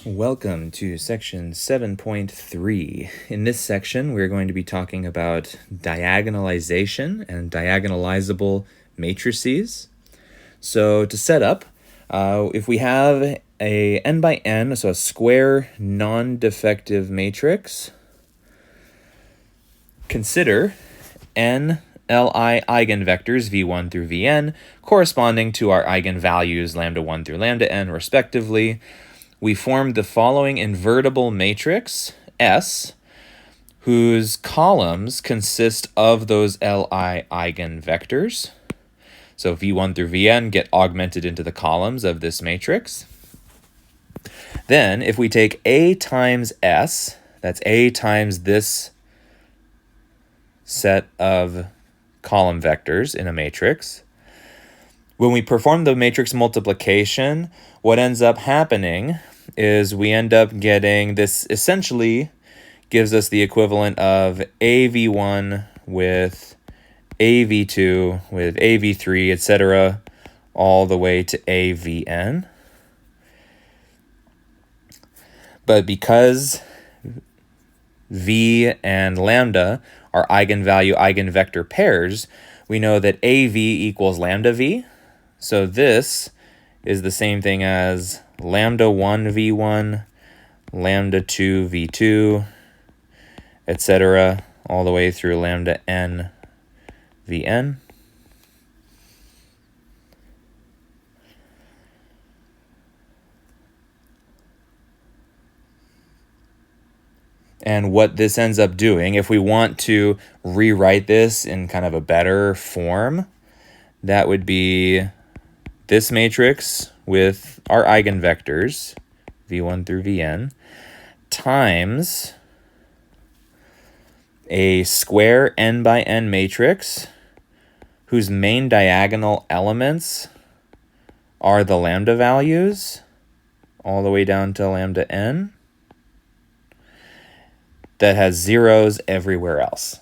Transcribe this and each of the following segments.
Welcome to section 7.3. In this section, we're going to be talking about diagonalization and diagonalizable matrices. So to set up, if we have a n by n, so a square non-defective matrix, consider n Li eigenvectors v1 through vn corresponding to our eigenvalues lambda 1 through lambda n respectively. We formed the following invertible matrix, S, whose columns consist of those Li eigenvectors. So v1 through vn get augmented into the columns of this matrix. Then, if we take A times S, that's A times this set of column vectors in a matrix, when we perform the matrix multiplication, what ends up happening is we end up getting this essentially gives us the equivalent of AV1 with AV2 with AV3, etc., all the way to AVN. But because V and lambda are eigenvalue-eigenvector pairs, we know that AV equals lambda V. So this is the same thing as lambda 1 V1, lambda 2 V2, etc., all the way through lambda n Vn. And what this ends up doing, if we want to rewrite this in kind of a better form, that would be this matrix with our eigenvectors, v1 through vn, times a square n by n matrix whose main diagonal elements are the lambda values all the way down to lambda n, that has zeros everywhere else.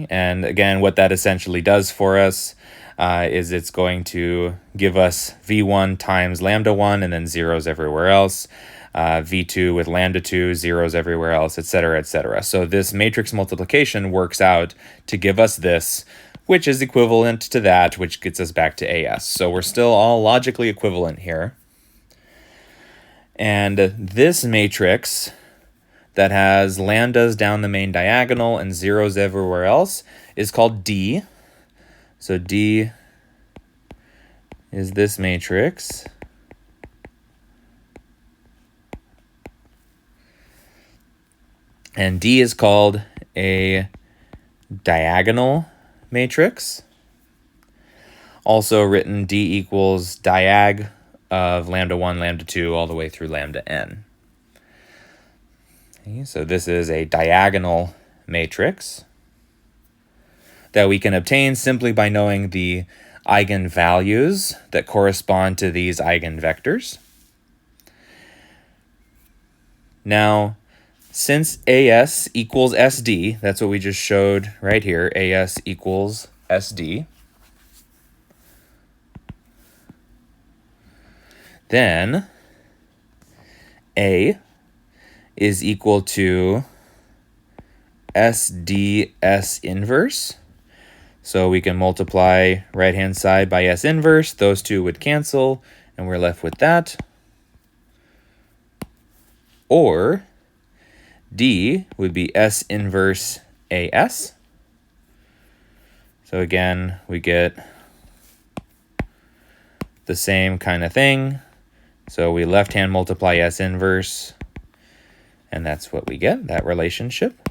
And again, what that essentially does for us is it's going to give us v1 times lambda 1 and then zeros everywhere else, v2 with lambda 2, zeros everywhere else, etc., etc. So this matrix multiplication works out to give us this, which is equivalent to that, which gets us back to AS. So we're still all logically equivalent here. And this matrix that has lambdas down the main diagonal and zeros everywhere else is called D. So D is this matrix. And D is called a diagonal matrix. Also written D equals diag of lambda 1, lambda 2, all the way through lambda n. Okay, so this is a diagonal matrix that we can obtain simply by knowing the eigenvalues that correspond to these eigenvectors. Now, since AS equals SD, that's what we just showed right here, AS equals SD, then A is equal to SDS inverse. So we can multiply right-hand side by S inverse. Those two would cancel, and we're left with that. Or D would be S inverse AS. So again, we get the same kind of thing. So we left-hand multiply S inverse, and that's what we get, that relationship.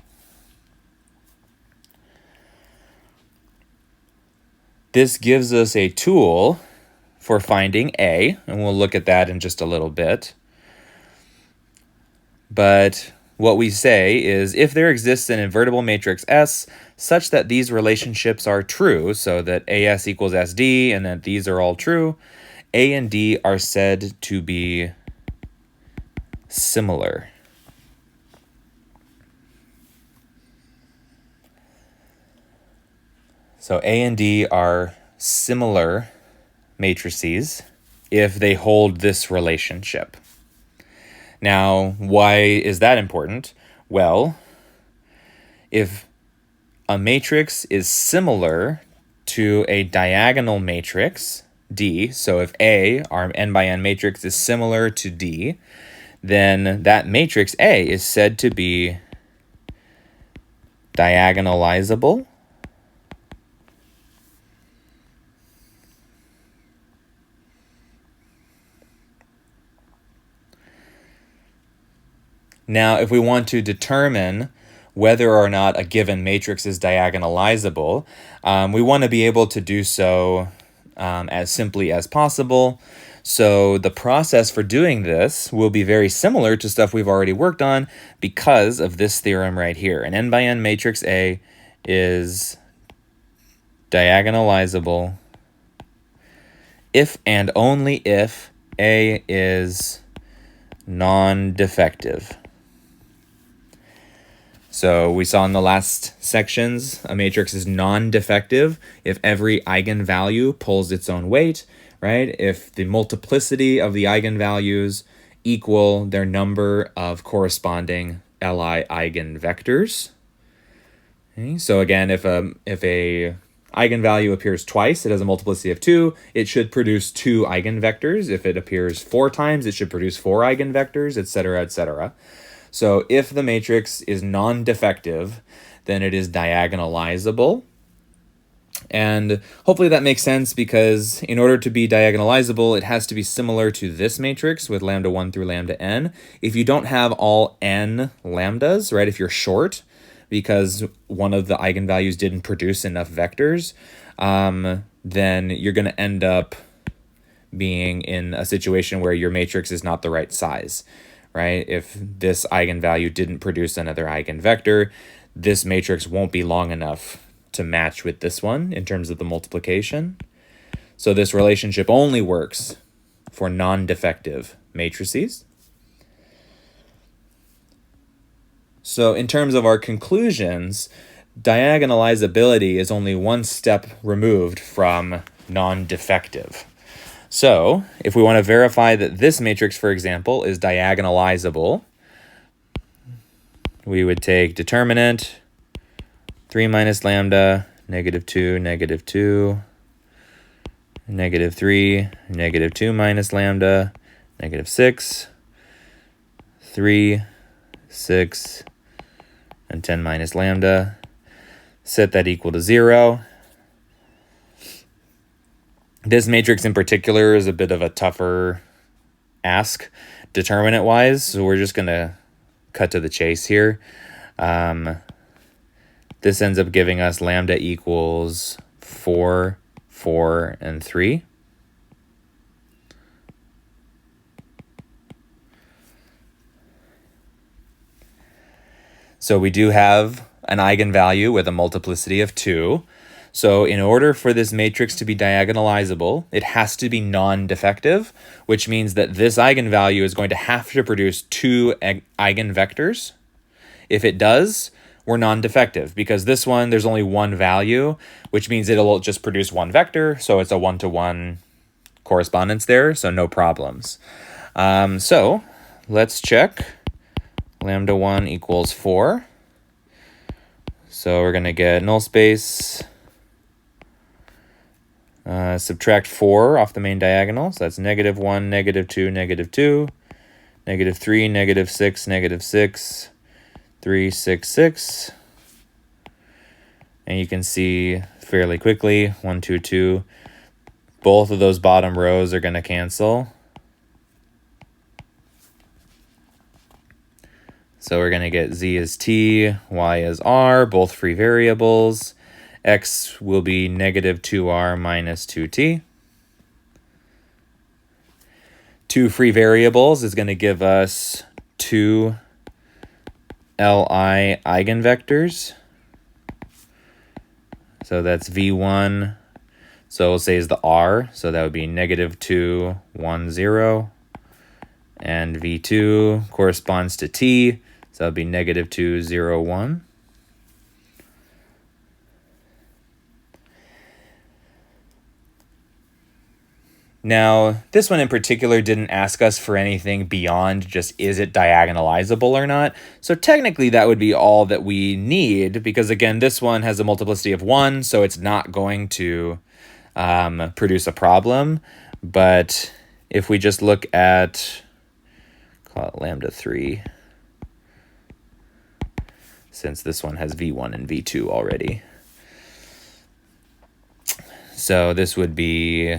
This gives us a tool for finding A, and we'll look at that in just a little bit. But what we say is if there exists an invertible matrix S such that these relationships are true, so that AS equals SD and that these are all true, A and D are said to be similar. So A and D are similar matrices if they hold this relationship. Now, why is that important? Well, if a matrix is similar to a diagonal matrix, D, so if A, our n by n matrix, is similar to D, then that matrix A is said to be diagonalizable. Now, if we want to determine whether or not a given matrix is diagonalizable, we want to be able to do so as simply as possible. So the process for doing this will be very similar to stuff we've already worked on because of this theorem right here. An n by n matrix A is diagonalizable if and only if A is non-defective. So we saw in the last sections, a matrix is non-defective if every eigenvalue pulls its own weight, right? If the multiplicity of the eigenvalues equal their number of corresponding Li eigenvectors. Okay? So again, if a eigenvalue appears twice, it has a multiplicity of 2, it should produce 2 eigenvectors. If it appears 4 times, it should produce 4 eigenvectors, etc., etc. So if the matrix is non-defective, then it is diagonalizable. And hopefully that makes sense because in order to be diagonalizable, it has to be similar to this matrix with lambda 1 through lambda n. If you don't have all n lambdas, right, if you're short because one of the eigenvalues didn't produce enough vectors, then you're going to end up being in a situation where your matrix is not the right size. Right? If this eigenvalue didn't produce another eigenvector, this matrix won't be long enough to match with this one in terms of the multiplication. So this relationship only works for non-defective matrices. So in terms of our conclusions, diagonalizability is only one step removed from non-defective. So if we want to verify that this matrix, for example, is diagonalizable, we would take determinant 3 minus lambda, -2, -2, -3, -2 minus lambda, -6, 3, 6, and 10 minus lambda. Set that equal to 0. This matrix in particular is a bit of a tougher ask determinant-wise, so we're just going to cut to the chase here. This ends up giving us lambda equals 4, 4, and 3. So we do have an eigenvalue with a multiplicity of 2. So in order for this matrix to be diagonalizable, it has to be non-defective, which means that this eigenvalue is going to have to produce 2 eigenvectors. If it does, we're non-defective because this one, there's only one value, which means it'll just produce one vector. So it's a 1-to-1 correspondence there, so no problems. So let's check. Lambda 1 equals 4. So we're going to get null space. Subtract 4 off the main diagonal. So that's -1, -2, -2, -3, -6, -6, 3, 6, 6. And you can see fairly quickly, 1, 2, 2. Both of those bottom rows are going to cancel. So we're going to get z is t, y is r, both free variables. X will be -2r minus 2t. 2 free variables is going to give us 2 Li eigenvectors. So that's v1. So we'll say is the r. So that would be -2, 1, 0. And v2 corresponds to t. So that would be -2, 0, 1. Now, this one in particular didn't ask us for anything beyond just is it diagonalizable or not. So technically that would be all that we need because, again, this one has a multiplicity of 1, so it's not going to produce a problem. But if we just look at, call it lambda 3, since this one has v1 and v2 already. So this would be,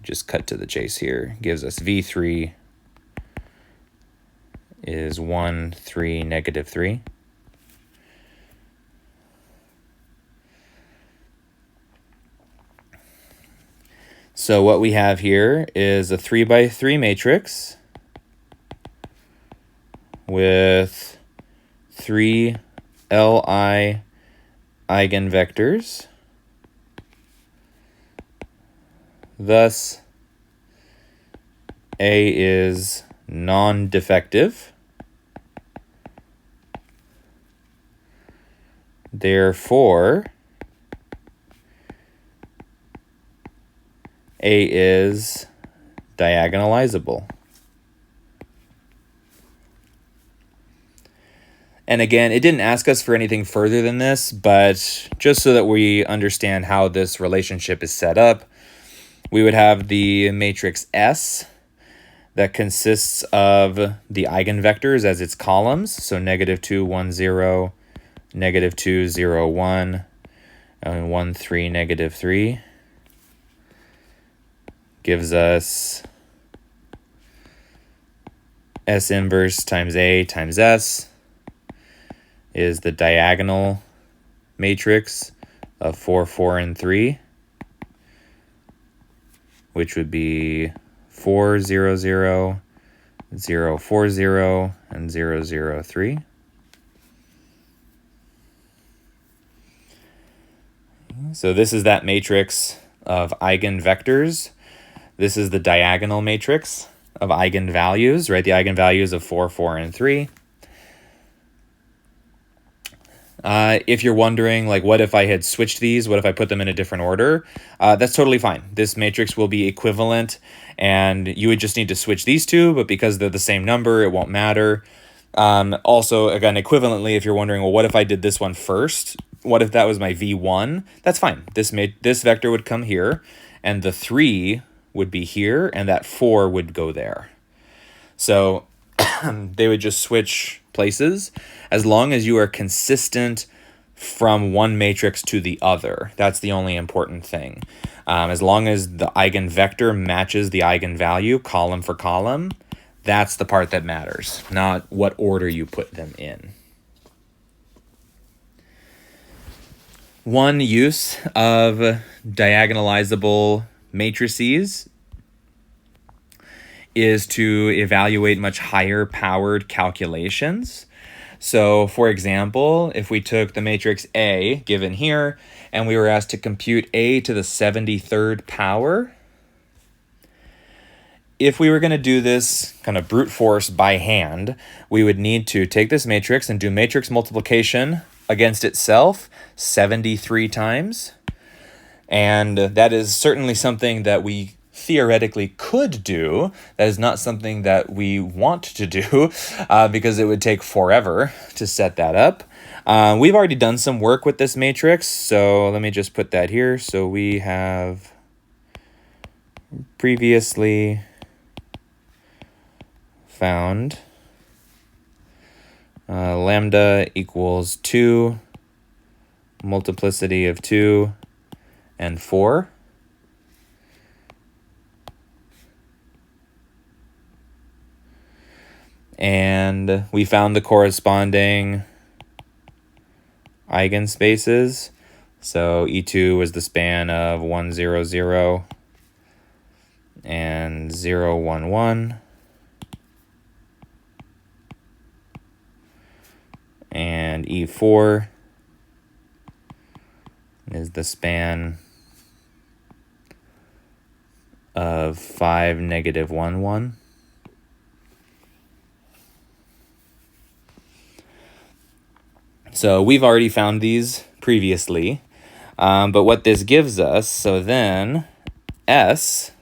just cut to the chase here, gives us v3 is 1, 3, negative 3. So what we have here is a 3 by 3 matrix with 3 Li eigenvectors. Thus, A is non-defective. Therefore, A is diagonalizable. And again, it didn't ask us for anything further than this, but just so that we understand how this relationship is set up, we would have the matrix S that consists of the eigenvectors as its columns. So negative 2, 1, 0, negative 2, 0, 1, and 1, 3, negative 3. Gives us S inverse times A times S is the diagonal matrix of 4, 4, and 3, which would be 4, 0, 0, 0, 4, 0, and 0, 0, 3. So this is that matrix of eigenvectors. This is the diagonal matrix of eigenvalues, right? The eigenvalues of 4, 4, and 3. If you're wondering, like, what if I had switched these? What if I put them in a different order? That's totally fine. This matrix will be equivalent, and you would just need to switch these two, but because they're the same number, it won't matter. Also, again, equivalently, if you're wondering, well, what if I did this one first? What if that was my v1? That's fine. This vector would come here, and the 3 would be here, and that 4 would go there. So they would just switch places as long as you are consistent from one matrix to the other. That's the only important thing. As long as the eigenvector matches the eigenvalue column for column, that's the part that matters, not what order you put them in. One use of diagonalizable matrices is to evaluate much higher powered calculations. So for example, if we took the matrix A given here and we were asked to compute A to the 73rd power, if we were going to do this kind of brute force by hand, we would need to take this matrix and do matrix multiplication against itself 73 times. And that is certainly something that we theoretically could do. That is not something that we want to do because it would take forever to set that up. We've already done some work with this matrix, so let me just put that here. So we have previously found lambda equals 2, multiplicity of 2, and 4. And we found the corresponding eigenspaces. So E2 was the span of 1, 0, 0 and 0, 1, 1. And E4 is the span of 5, negative 1, 1. So we've already found these previously, but what this gives us, so then S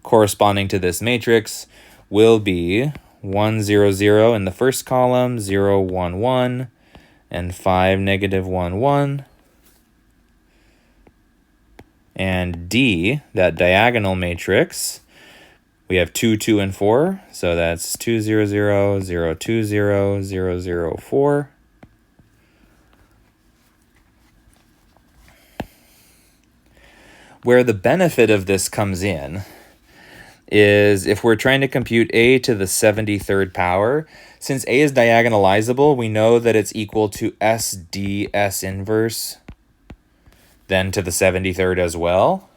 corresponding to this matrix will be 1, 0, 0 in the first column, 0, 1, 1, and 5, negative 1, 1. And D, that diagonal matrix, we have 2, 2, and 4. So that's 2, 0, 0, 0, 2, 0, 0, 0, 4. Where the benefit of this comes in is if we're trying to compute a to the 73rd power, since a is diagonalizable, we know that it's equal to SD S inverse then to the 73rd as well.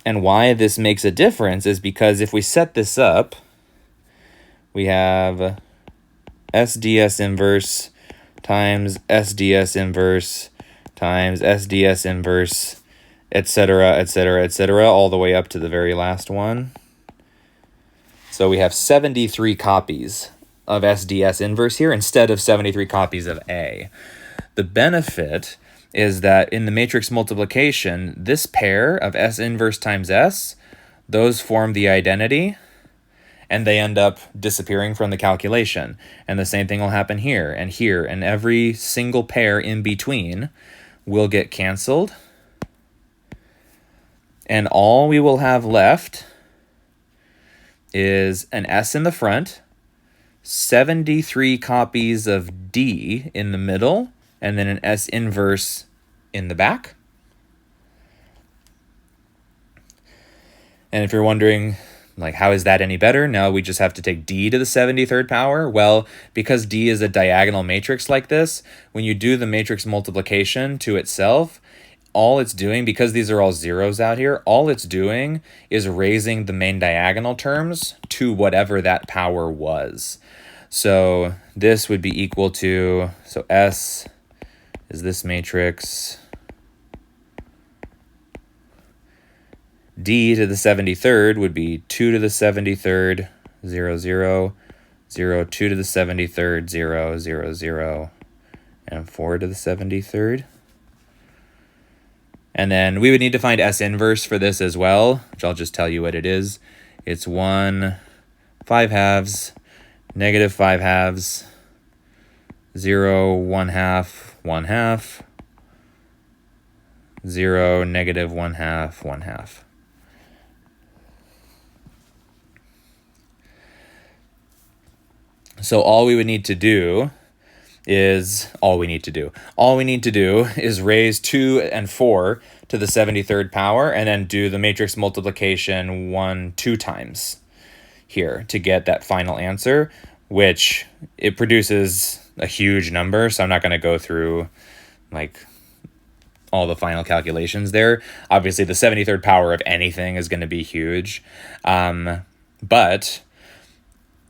And why this makes a difference is because if we set this up, we have SDS inverse times SDS inverse times SDS inverse, etc., etc., etc., all the way up to the very last one. So we have 73 copies of SDS inverse here instead of 73 copies of A. The benefit is that in the matrix multiplication, this pair of S inverse times S, those form the identity, and they end up disappearing from the calculation. And the same thing will happen here, and every single pair in between will get canceled. And all we will have left is an S in the front, 73 copies of D in the middle, and then an S inverse in the back. And if you're wondering, like, how is that any better? No, we just have to take D to the 73rd power. Well, because D is a diagonal matrix like this, when you do the matrix multiplication to itself, all it's doing, because these are all zeros out here, all it's doing is raising the main diagonal terms to whatever that power was. So this would be equal to, so S is this matrix, D to the 73rd would be 2 to the 73rd, 0, 0, 0, 2 to the 73rd, 0, 0, 0, and 4 to the 73rd. And then we would need to find S inverse for this as well, which I'll just tell you what it is. It's 1, 5 halves, negative 5 halves, 0, 1 half, 1 half, 0, negative 1 half, 1 half. So all we need to do is raise 2 and 4 to the 73rd power and then do the matrix multiplication 1, 2 times here to get that final answer, which it produces a huge number. So I'm not going to go through like all the final calculations there. Obviously the 73rd power of anything is going to be huge. But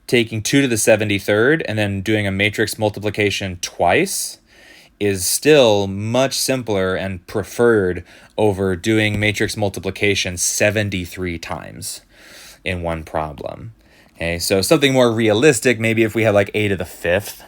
taking 2 to the 73rd and then doing a matrix multiplication twice is still much simpler and preferred over doing matrix multiplication 73 times in one problem. Okay, so something more realistic, maybe if we have like a to the 5th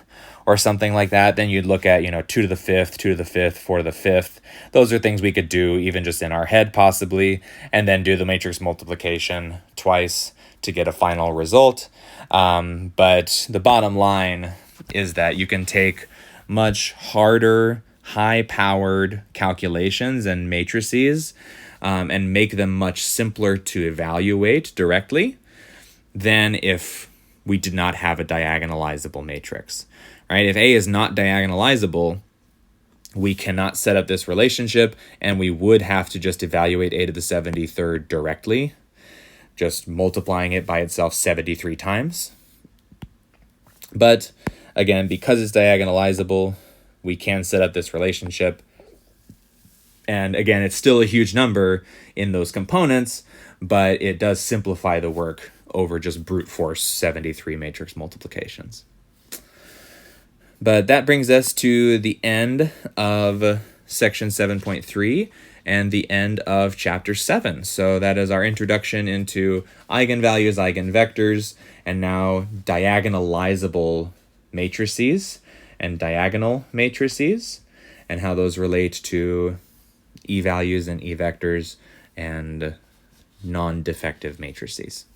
or something like that, then you'd look at, 2 to the 5th, 2 to the 5th, 4 to the 5th. Those are things we could do even just in our head possibly, and then do the matrix multiplication twice to get a final result. But the bottom line is that you can take much harder, high-powered calculations and matrices and make them much simpler to evaluate directly than if we did not have a diagonalizable matrix. Right? If A is not diagonalizable, we cannot set up this relationship, and we would have to just evaluate a to the 73rd directly, just multiplying it by itself 73 times. But again, because it's diagonalizable, we can set up this relationship. And again, it's still a huge number in those components, but it does simplify the work over just brute force 73 matrix multiplications. But that brings us to the end of section 7.3 and the end of chapter 7. So that is our introduction into eigenvalues, eigenvectors, and now diagonalizable matrices and diagonal matrices, and how those relate to e-values and e-vectors and non-defective matrices.